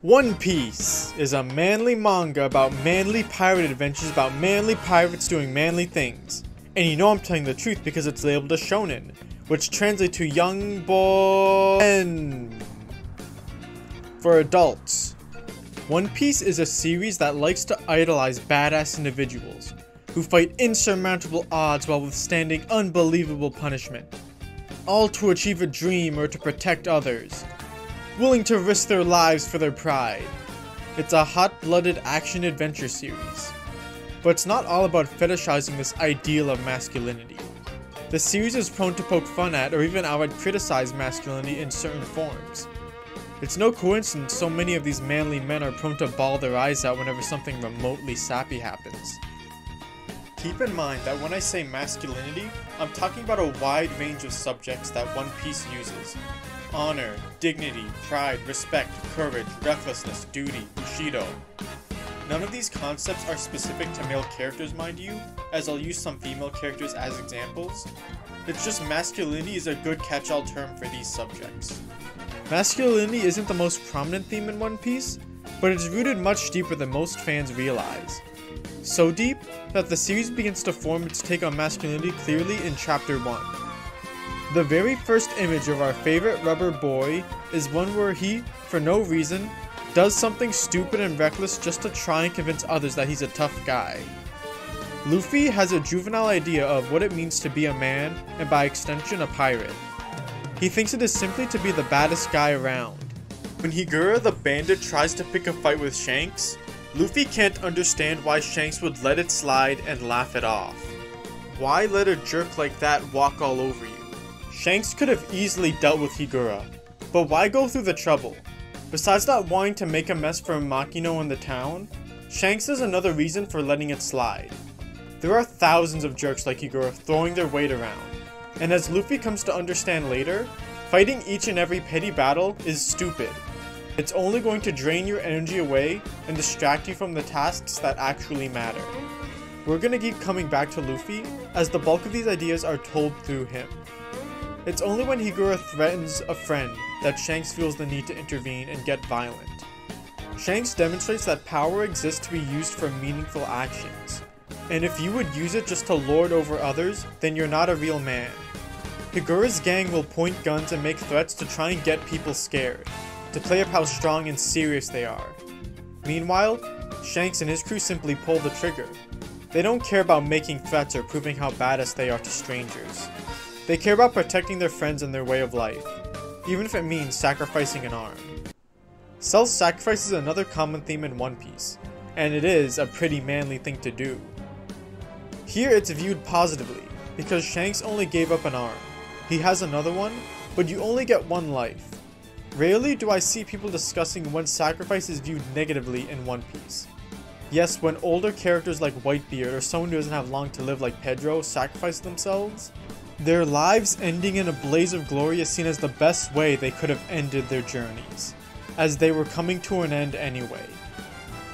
One Piece is a manly manga about manly pirate adventures about manly pirates doing manly things. And you know I'm telling the truth because it's labeled as shonen, which translates to young boy men for adults. One Piece is a series that likes to idolize badass individuals who fight insurmountable odds while withstanding unbelievable punishment, all to achieve a dream or to protect others, willing to risk their lives for their pride. It's a hot-blooded action-adventure series. But it's not all about fetishizing this ideal of masculinity. The series is prone to poke fun at or even outright criticize masculinity in certain forms. It's no coincidence so many of these manly men are prone to bawl their eyes out whenever something remotely sappy happens. Keep in mind that when I say masculinity, I'm talking about a wide range of subjects that One Piece uses. Honor, dignity, pride, respect, courage, recklessness, duty, bushido. None of these concepts are specific to male characters, mind you, as I'll use some female characters as examples. It's just masculinity is a good catch-all term for these subjects. Masculinity isn't the most prominent theme in One Piece, but it's rooted much deeper than most fans realize. So deep that the series begins to form its take on masculinity clearly in Chapter 1. The very first image of our favorite rubber boy is one where he, for no reason, does something stupid and reckless just to try and convince others that he's a tough guy. Luffy has a juvenile idea of what it means to be a man and by extension a pirate. He thinks it is simply to be the baddest guy around. When Higura the bandit tries to pick a fight with Shanks, Luffy can't understand why Shanks would let it slide and laugh it off. Why let a jerk like that walk all over you? Shanks could have easily dealt with Higura, but why go through the trouble? Besides not wanting to make a mess for Makino in the town, Shanks has another reason for letting it slide. There are thousands of jerks like Higura throwing their weight around, and as Luffy comes to understand later, fighting each and every petty battle is stupid. It's only going to drain your energy away and distract you from the tasks that actually matter. We're gonna keep coming back to Luffy, as the bulk of these ideas are told through him. It's only when Higura threatens a friend that Shanks feels the need to intervene and get violent. Shanks demonstrates that power exists to be used for meaningful actions, and if you would use it just to lord over others, then you're not a real man. Higura's gang will point guns and make threats to try and get people scared, to play up how strong and serious they are. Meanwhile, Shanks and his crew simply pull the trigger. They don't care about making threats or proving how badass they are to strangers. They care about protecting their friends and their way of life, even if it means sacrificing an arm. Self-sacrifice is another common theme in One Piece, and it is a pretty manly thing to do. Here it's viewed positively, because Shanks only gave up an arm. He has another one, but you only get one life. Rarely do I see people discussing when sacrifice is viewed negatively in One Piece. Yes, when older characters like Whitebeard or someone who doesn't have long to live like Pedro sacrifice themselves, their lives ending in a blaze of glory is seen as the best way they could have ended their journeys, as they were coming to an end anyway.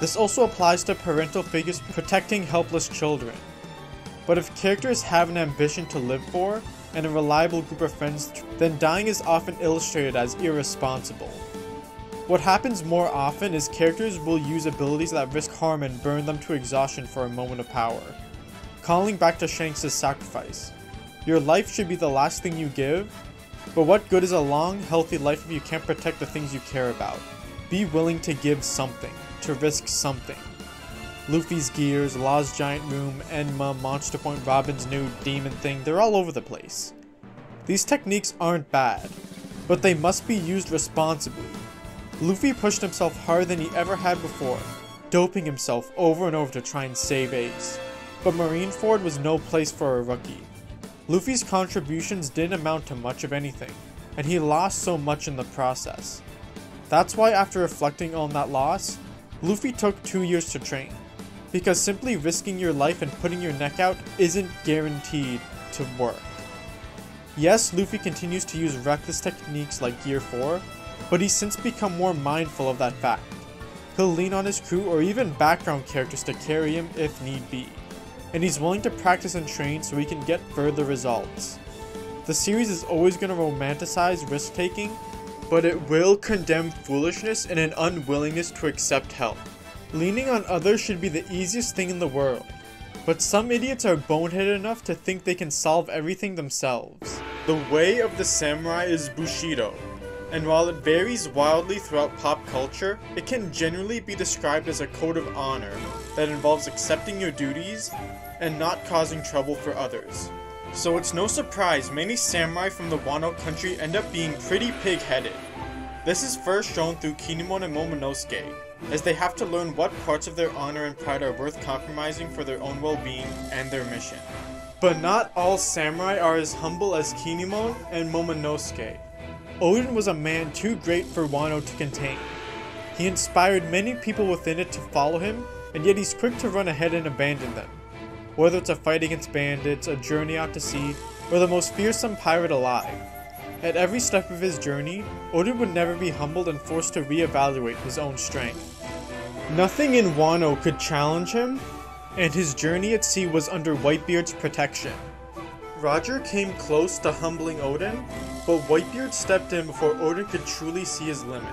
This also applies to parental figures protecting helpless children. But if characters have an ambition to live for, and a reliable group of friends, then dying is often illustrated as irresponsible. What happens more often is characters will use abilities that risk harm and burn them to exhaustion for a moment of power. Calling back to Shanks' sacrifice. Your life should be the last thing you give, but what good is a long, healthy life if you can't protect the things you care about? Be willing to give something, to risk something. Luffy's gears, Law's giant room, Enma, Monster Point, Robin's new demon thing, they're all over the place. These techniques aren't bad, but they must be used responsibly. Luffy pushed himself harder than he ever had before, doping himself over and over to try and save Ace. But Marineford was no place for a rookie. Luffy's contributions didn't amount to much of anything, and he lost so much in the process. That's why after reflecting on that loss, Luffy took 2 years to train, because simply risking your life and putting your neck out isn't guaranteed to work. Yes, Luffy continues to use reckless techniques like Gear 4, but he's since become more mindful of that fact. He'll lean on his crew or even background characters to carry him if need be, and he's willing to practice and train so he can get further results. The series is always going to romanticize risk-taking, but it will condemn foolishness and an unwillingness to accept help. Leaning on others should be the easiest thing in the world, but some idiots are boneheaded enough to think they can solve everything themselves. The way of the samurai is Bushido, and while it varies wildly throughout pop culture, it can generally be described as a code of honor that involves accepting your duties and not causing trouble for others. So it's no surprise many samurai from the Wano country end up being pretty pig-headed. This is first shown through Kinemon and Momonosuke, as they have to learn what parts of their honor and pride are worth compromising for their own well-being and their mission. But not all samurai are as humble as Kinemon and Momonosuke. Oden was a man too great for Wano to contain. He inspired many people within it to follow him, and yet he's quick to run ahead and abandon them. Whether it's a fight against bandits, a journey out to sea, or the most fearsome pirate alive. At every step of his journey, Oden would never be humbled and forced to re-evaluate his own strength. Nothing in Wano could challenge him, and his journey at sea was under Whitebeard's protection. Roger came close to humbling Oden, but Whitebeard stepped in before Oden could truly see his limit.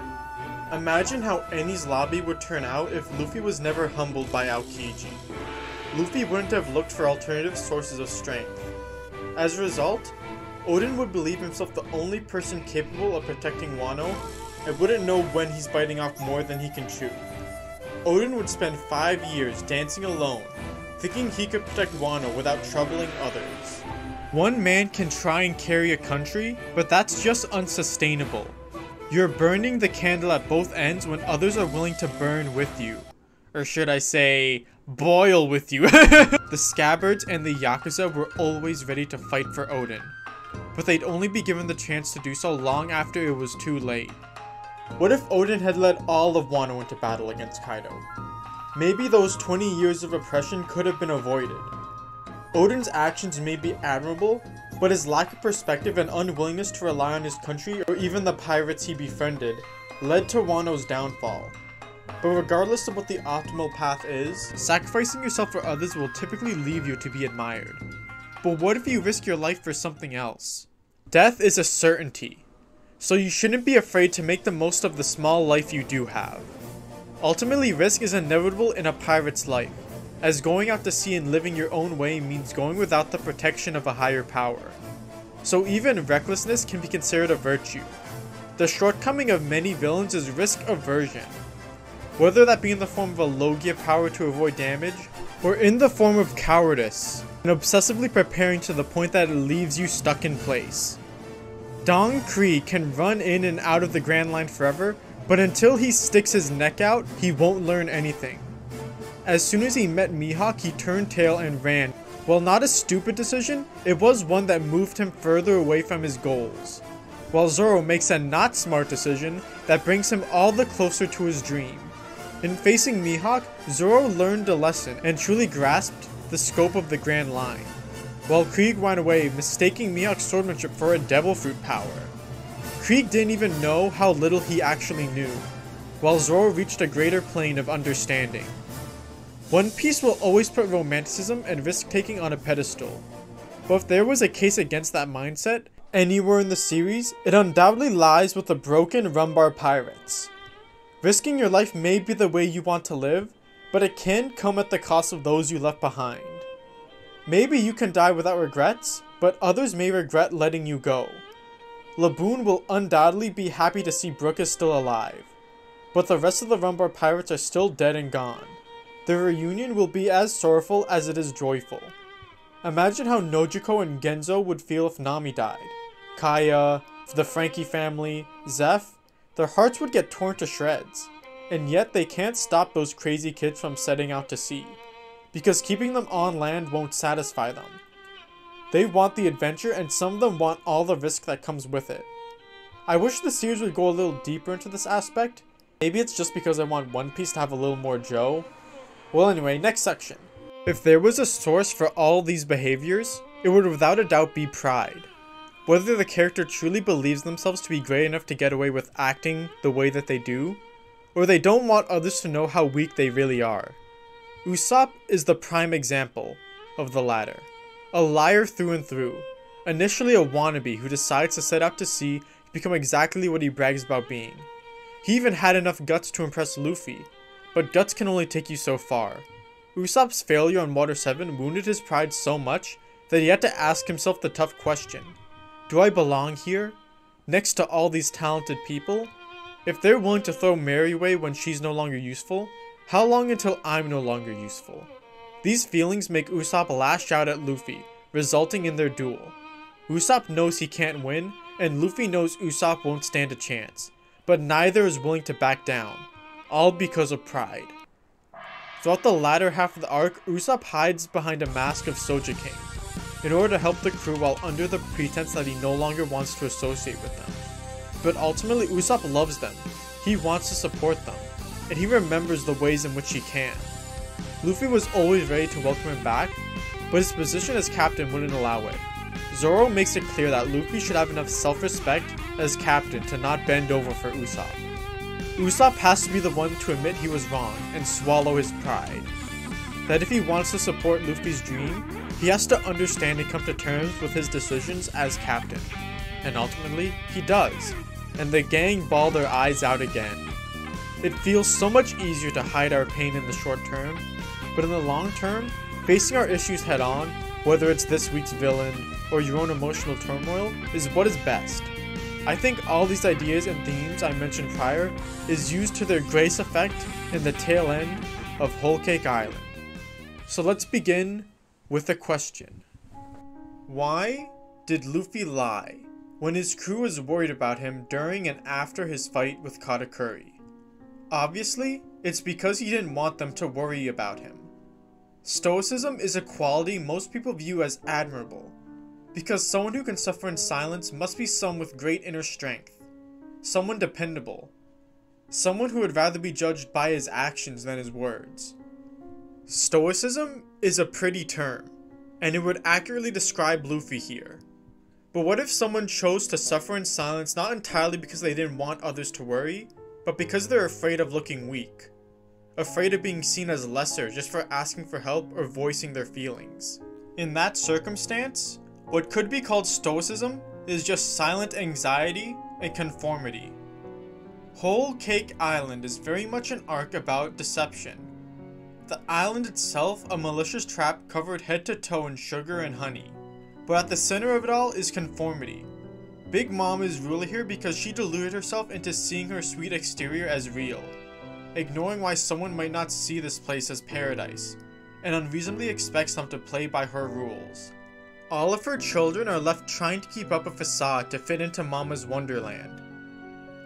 Imagine how Eni's lobby would turn out if Luffy was never humbled by Aokiji. Luffy wouldn't have looked for alternative sources of strength. As a result, Oden would believe himself the only person capable of protecting Wano and wouldn't know when he's biting off more than he can chew. Oden would spend 5 years dancing alone, thinking he could protect Wano without troubling others. One man can try and carry a country, but that's just unsustainable. You're burning the candle at both ends when others are willing to burn with you. Or should I say, boil with you. The Scabbards and the Yakuza were always ready to fight for Oden, but they'd only be given the chance to do so long after it was too late. What if Oden had led all of Wano into battle against Kaido? Maybe those 20 years of oppression could have been avoided. Oden's actions may be admirable, but his lack of perspective and unwillingness to rely on his country or even the pirates he befriended led to Wano's downfall. But regardless of what the optimal path is, sacrificing yourself for others will typically leave you to be admired. But what if you risk your life for something else? Death is a certainty, so you shouldn't be afraid to make the most of the small life you do have. Ultimately, risk is inevitable in a pirate's life, as going out to sea and living your own way means going without the protection of a higher power. So even recklessness can be considered a virtue. The shortcoming of many villains is risk aversion. Whether that be in the form of a Logia power to avoid damage, or in the form of cowardice, and obsessively preparing to the point that it leaves you stuck in place. Dong Kree can run in and out of the Grand Line forever, but until he sticks his neck out, he won't learn anything. As soon as he met Mihawk, he turned tail and ran. While not a stupid decision, it was one that moved him further away from his goals. While Zoro makes a not smart decision that brings him all the closer to his dream. In facing Mihawk, Zoro learned a lesson and truly grasped the scope of the Grand Line, while Krieg ran away, mistaking Mihawk's swordmanship for a devil fruit power. Krieg didn't even know how little he actually knew, while Zoro reached a greater plane of understanding. One Piece will always put romanticism and risk-taking on a pedestal, but if there was a case against that mindset anywhere in the series, it undoubtedly lies with the broken Rumbar Pirates. Risking your life may be the way you want to live, but it can come at the cost of those you left behind. Maybe you can die without regrets, but others may regret letting you go. Laboon will undoubtedly be happy to see Brook is still alive, but the rest of the Rumbar Pirates are still dead and gone. Their reunion will be as sorrowful as it is joyful. Imagine how Nojiko and Genzo would feel if Nami died. Kaya, the Frankie family, Zeph, their hearts would get torn to shreds, and yet they can't stop those crazy kids from setting out to sea, because keeping them on land won't satisfy them. They want the adventure, and some of them want all the risk that comes with it. I wish the series would go a little deeper into this aspect. Maybe it's just because I want One Piece to have a little more Joe. Well anyway, next section. If there was a source for all these behaviors, it would without a doubt be pride. Whether the character truly believes themselves to be great enough to get away with acting the way that they do, or they don't want others to know how weak they really are. Usopp is the prime example of the latter. A liar through and through. Initially a wannabe who decides to set out to sea to become exactly what he brags about being. He even had enough guts to impress Luffy, but guts can only take you so far. Usopp's failure on Water 7 wounded his pride so much that he had to ask himself the tough question: do I belong here, next to all these talented people? If they're willing to throw Mary away when she's no longer useful, how long until I'm no longer useful? These feelings make Usopp lash out at Luffy, resulting in their duel. Usopp knows he can't win, and Luffy knows Usopp won't stand a chance, but neither is willing to back down, all because of pride. Throughout the latter half of the arc, Usopp hides behind a mask of Soja King in order to help the crew while under the pretense that he no longer wants to associate with them. But ultimately, Usopp loves them, he wants to support them, and he remembers the ways in which he can. Luffy was always ready to welcome him back, but his position as captain wouldn't allow it. Zoro makes it clear that Luffy should have enough self-respect as captain to not bend over for Usopp. Usopp has to be the one to admit he was wrong and swallow his pride. That if he wants to support Luffy's dream, he has to understand and come to terms with his decisions as captain. And ultimately, he does, and the gang bawl their eyes out again. It feels so much easier to hide our pain in the short term, but in the long term, facing our issues head on, whether it's this week's villain or your own emotional turmoil, is what is best. I think all these ideas and themes I mentioned prior is used to their greatest effect in the tail end of Whole Cake Island. So let's begin with a question. Why did Luffy lie when his crew was worried about him during and after his fight with Katakuri? Obviously, it's because he didn't want them to worry about him. Stoicism is a quality most people view as admirable, because someone who can suffer in silence must be someone with great inner strength, someone dependable, someone who would rather be judged by his actions than his words. Stoicism is a pretty term, and it would accurately describe Luffy here. But what if someone chose to suffer in silence not entirely because they didn't want others to worry, but because they're afraid of looking weak, afraid of being seen as lesser just for asking for help or voicing their feelings? In that circumstance, what could be called stoicism is just silent anxiety and conformity. Whole Cake Island is very much an arc about deception. The island itself, a malicious trap covered head to toe in sugar and honey. But at the center of it all is conformity. Big Mom is ruler here because she deluded herself into seeing her sweet exterior as real, ignoring why someone might not see this place as paradise, and unreasonably expects them to play by her rules. All of her children are left trying to keep up a facade to fit into Mama's wonderland.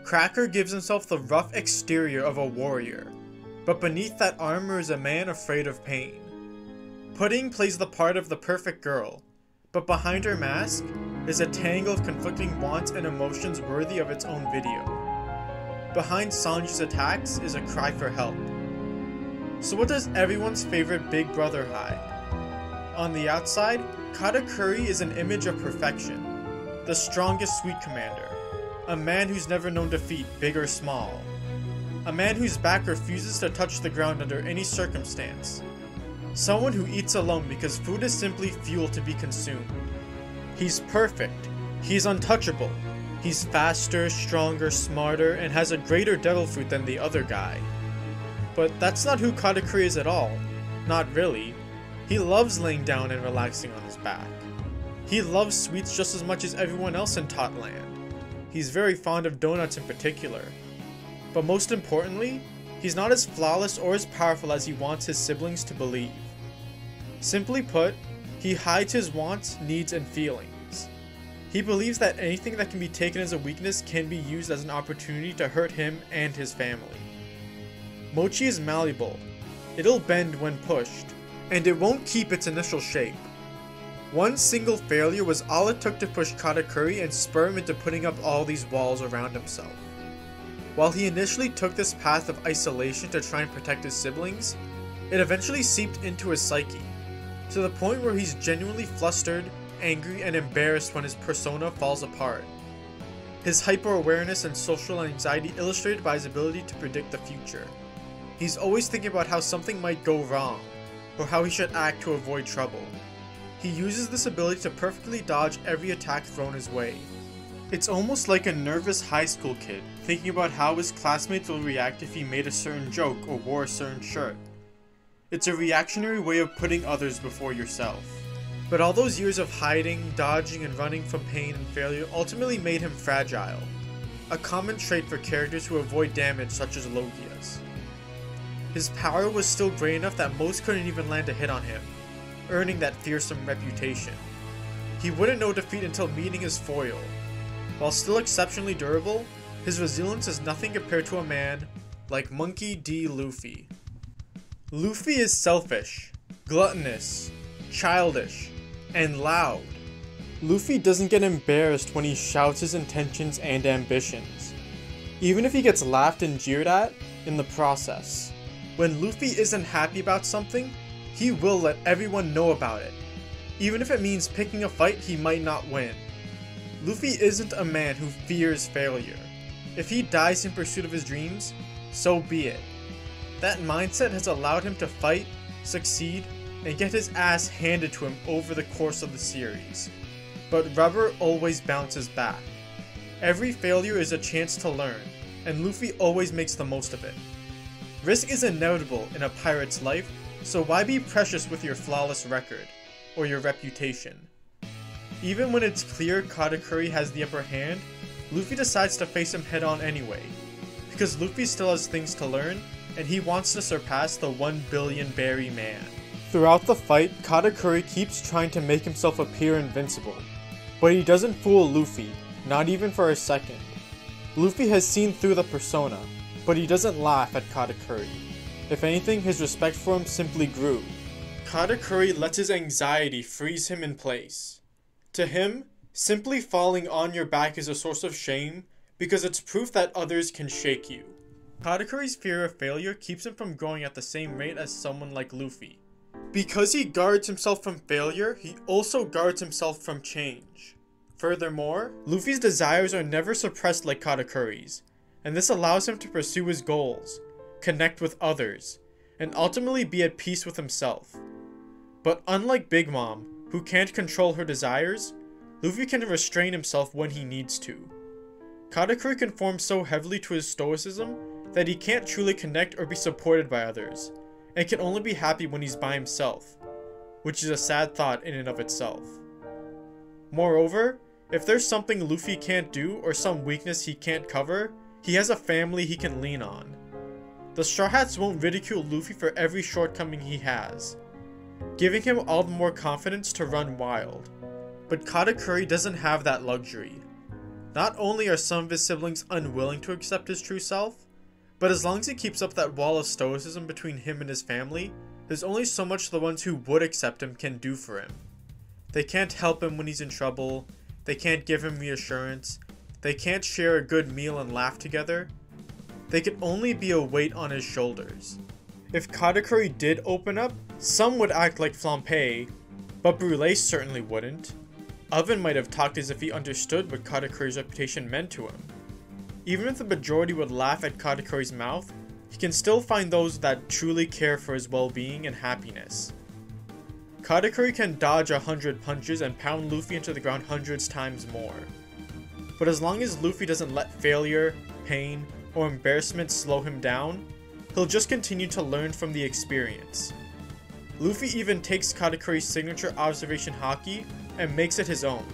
Cracker gives himself the rough exterior of a warrior, but beneath that armor is a man afraid of pain. Pudding plays the part of the perfect girl, but behind her mask is a tangle of conflicting wants and emotions worthy of its own video. Behind Sanji's attacks is a cry for help. So what does everyone's favorite big brother hide? On the outside, Katakuri is an image of perfection, the strongest sweet commander, a man who's never known defeat, big or small, a man whose back refuses to touch the ground under any circumstance, someone who eats alone because food is simply fuel to be consumed. He's perfect, he's untouchable, he's faster, stronger, smarter, and has a greater devil fruit than the other guy. But that's not who Katakuri is at all, not really. He loves laying down and relaxing on his back. He loves sweets just as much as everyone else in Totland. He's very fond of donuts in particular. But most importantly, he's not as flawless or as powerful as he wants his siblings to believe. Simply put, he hides his wants, needs, and feelings. He believes that anything that can be taken as a weakness can be used as an opportunity to hurt him and his family. Mochi is malleable. It'll bend when pushed, and it won't keep its initial shape. One single failure was all it took to push Katakuri and spur him into putting up all these walls around himself. While he initially took this path of isolation to try and protect his siblings, it eventually seeped into his psyche, to the point where he's genuinely flustered, angry, and embarrassed when his persona falls apart. His hyper-awareness and social anxiety illustrated by his ability to predict the future. He's always thinking about how something might go wrong, or how he should act to avoid trouble. He uses this ability to perfectly dodge every attack thrown his way. It's almost like a nervous high school kid thinking about how his classmates will react if he made a certain joke or wore a certain shirt. It's a reactionary way of putting others before yourself. But all those years of hiding, dodging, and running from pain and failure ultimately made him fragile, a common trait for characters who avoid damage such as Logia's. His power was still great enough that most couldn't even land a hit on him, earning that fearsome reputation. He wouldn't know defeat until meeting his foil. While still exceptionally durable, his resilience is nothing compared to a man like Monkey D. Luffy. Luffy is selfish, gluttonous, childish, and loud. Luffy doesn't get embarrassed when he shouts his intentions and ambitions, even if he gets laughed and jeered at in the process. When Luffy isn't happy about something, he will let everyone know about it, even if it means picking a fight he might not win. Luffy isn't a man who fears failure. If he dies in pursuit of his dreams, so be it. That mindset has allowed him to fight, succeed, and get his ass handed to him over the course of the series. But rubber always bounces back. Every failure is a chance to learn, and Luffy always makes the most of it. Risk is inevitable in a pirate's life, so why be precious with your flawless record, or your reputation? Even when it's clear Katakuri has the upper hand, Luffy decides to face him head on anyway, because Luffy still has things to learn, and he wants to surpass the 1 billion berry man. Throughout the fight, Katakuri keeps trying to make himself appear invincible, but he doesn't fool Luffy, not even for a second. Luffy has seen through the persona, but he doesn't laugh at Katakuri. If anything, his respect for him simply grew. Katakuri lets his anxiety freeze him in place. To him, simply falling on your back is a source of shame because it's proof that others can shake you. Katakuri's fear of failure keeps him from growing at the same rate as someone like Luffy. Because he guards himself from failure, he also guards himself from change. Furthermore, Luffy's desires are never suppressed like Katakuri's, and this allows him to pursue his goals, connect with others, and ultimately be at peace with himself. But unlike Big Mom, who can't control her desires, Luffy can restrain himself when he needs to. Katakuri conforms so heavily to his stoicism that he can't truly connect or be supported by others, and can only be happy when he's by himself, which is a sad thought in and of itself. Moreover, if there's something Luffy can't do or some weakness he can't cover, he has a family he can lean on. The Straw Hats won't ridicule Luffy for every shortcoming he has, giving him all the more confidence to run wild. But Katakuri doesn't have that luxury. Not only are some of his siblings unwilling to accept his true self, but as long as he keeps up that wall of stoicism between him and his family, there's only so much the ones who would accept him can do for him. They can't help him when he's in trouble, they can't give him reassurance, they can't share a good meal and laugh together. They could only be a weight on his shoulders. If Katakuri did open up, some would act like Flampe, but Brûlé certainly wouldn't. Oven might have talked as if he understood what Katakuri's reputation meant to him. Even if the majority would laugh at Katakuri's mouth, he can still find those that truly care for his well-being and happiness. Katakuri can dodge 100 punches and pound Luffy into the ground hundreds times more. But as long as Luffy doesn't let failure, pain, or embarrassment slow him down, he'll just continue to learn from the experience. Luffy even takes Katakuri's signature observation haki and makes it his own.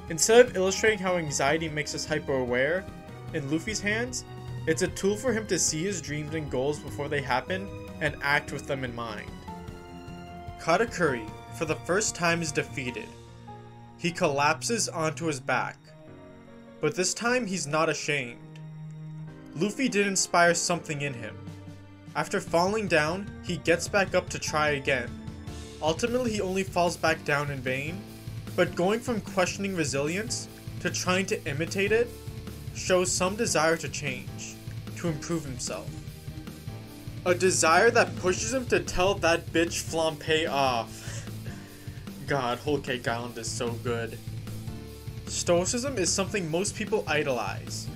Instead of illustrating how anxiety makes us hyper-aware, in Luffy's hands, it's a tool for him to see his dreams and goals before they happen and act with them in mind. Katakuri, for the first time, is defeated. He collapses onto his back. But this time he's not ashamed. Luffy did inspire something in him. After falling down, he gets back up to try again. Ultimately, he only falls back down in vain, but going from questioning resilience to trying to imitate it shows some desire to change, to improve himself. A desire that pushes him to tell that bitch Flampe off. God, Whole Cake Island is so good. Stoicism is something most people idolize,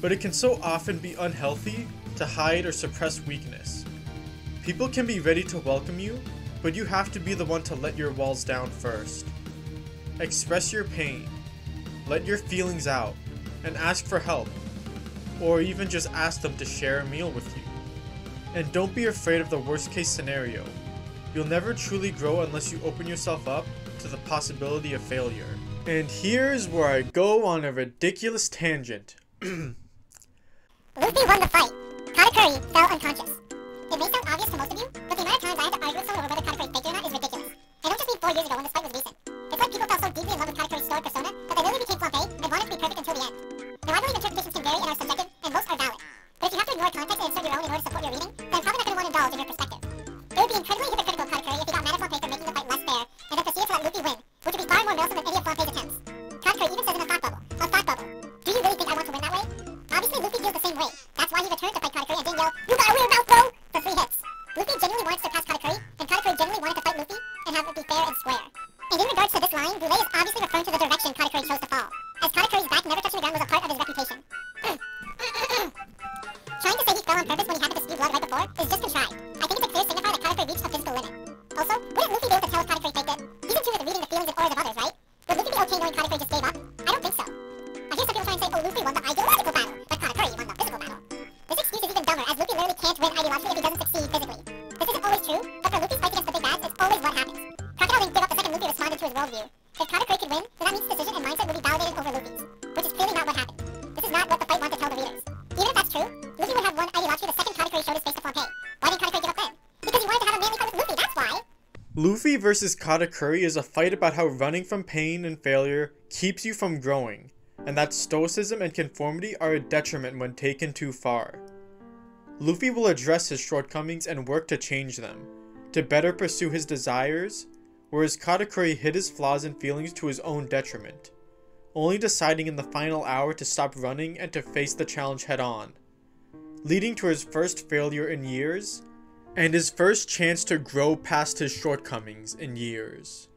but it can so often be unhealthy to hide or suppress weakness. People can be ready to welcome you, but you have to be the one to let your walls down first. Express your pain. let your feelings out, and ask for help, or even just ask them to share a meal with you. And don't be afraid of the worst case scenario. You'll never truly grow unless you open yourself up to the possibility of failure. And here's where I go on a ridiculous tangent. Luffy won the fight. Katakuri fell unconscious. It may sound obvious to most of you, but the amount of times I had to argue with someone over whether Katakuri faked or not is ridiculous. I don't just mean 4 years ago when this fight was recent. It's like people fell so deeply in love with Katakuri's stoic persona that they literally became flambe and wanted to be perfect until the end. Now I believe interpretations can vary and are subjective, and most are valid. But if you have to ignore context and insert your own in order to support your reading, then I'm probably not going to want to indulge in your perspective. It would be incredibly hypocritical of Katakuri if he got mad at Flambe for making the fight less fair, and then proceeded to let Luffy win, which would be far more meddlesome than any of Flambe's attempts. Katakuri even says in a thought bubble, do you really think I want to win that way? Obviously Luffy feels the same way. That's why he returned to fight Katakuri and didn't yell, "You got a weird mouth, bro!" for 3 hits. Luffy genuinely wanted to surpass Katakuri, and Katakuri genuinely wanted to fight Luffy and have it be fair and square. And in regards to this line, Boulay is obviously referring to the direction Katakuri chose to fall, as Katakuri's back never touching the ground was a part of his reputation. Trying to say he fell on purpose when he happened to spew blood right before is just contrived. I think it's a clear signifier that Katakuri reached a physical limit. Also, wouldn't Luffy be able to tell if Katakuri faked it? He's in tune with reading the feelings and auras of others, right? Would Luffy be okay knowing Katakuri just gave up? I don't think so. I hear some people try and say, oh, Luffy won the ideological battle, but Katakuri won the physical battle. This excuse is even dumber, as Luffy literally can't win ideologically if he doesn't succeed physically. This isn't always true, but for Luffy's fight against the big bads, it's always what happens. Crocodile didn't give up the second Luffy responded to his worldview. If Katakuri could win, then that means decision and mindset would be validated over Luffy's, which is clearly not what happened. This is not what the fight wants to tell the readers. Even if that's true, Luffy would have won ideologically the second Katakuri showed his face to Flambe. Why didn't Katakuri give up then? Because he wanted to have a manly fight with Luffy, that's why! Luffy versus Katakuri is a fight about how running from pain and failure keeps you from growing, and that stoicism and conformity are a detriment when taken too far. Luffy will address his shortcomings and work to change them, to better pursue his desires, whereas Katakuri hid his flaws and feelings to his own detriment, only deciding in the final hour to stop running and to face the challenge head on, leading to his first failure in years, and his first chance to grow past his shortcomings in years.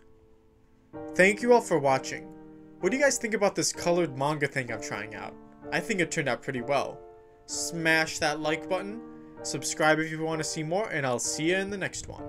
Thank you all for watching. What do you guys think about this colored manga thing I'm trying out? I think it turned out pretty well. Smash that like button, subscribe if you want to see more, and I'll see you in the next one.